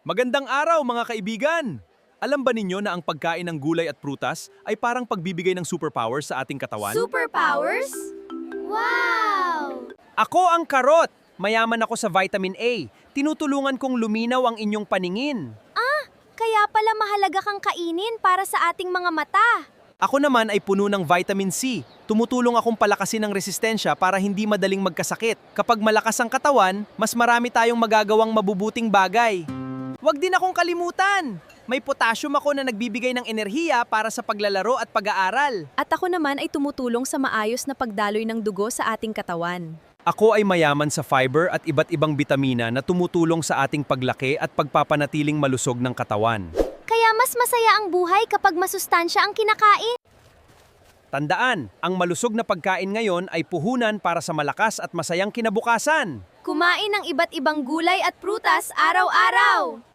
Magandang araw mga kaibigan! Alam ba ninyo na ang pagkain ng gulay at prutas ay parang pagbibigay ng superpowers sa ating katawan? Superpowers? Wow! Ako ang karot! Mayaman ako sa vitamin A. Tinutulungan kong luminaw ang inyong paningin. Kaya pala mahalaga kang kainin para sa ating mga mata. Ako naman ay puno ng vitamin C. Tumutulong akong palakasin ang resistensya para hindi madaling magkasakit. Kapag malakas ang katawan, mas marami tayong magagawang mabubuting bagay. Huwag din akong kalimutan! May potassium ako na nagbibigay ng enerhiya para sa paglalaro at pag-aaral. At ako naman ay tumutulong sa maayos na pagdaloy ng dugo sa ating katawan. Ako ay mayaman sa fiber at iba't ibang bitamina na tumutulong sa ating paglaki at pagpapanatiling malusog ng katawan. Kaya mas masaya ang buhay kapag masustansya ang kinakain. Tandaan, ang malusog na pagkain ngayon ay puhunan para sa malakas at masayang kinabukasan. Kumain ng iba't ibang gulay at prutas araw-araw.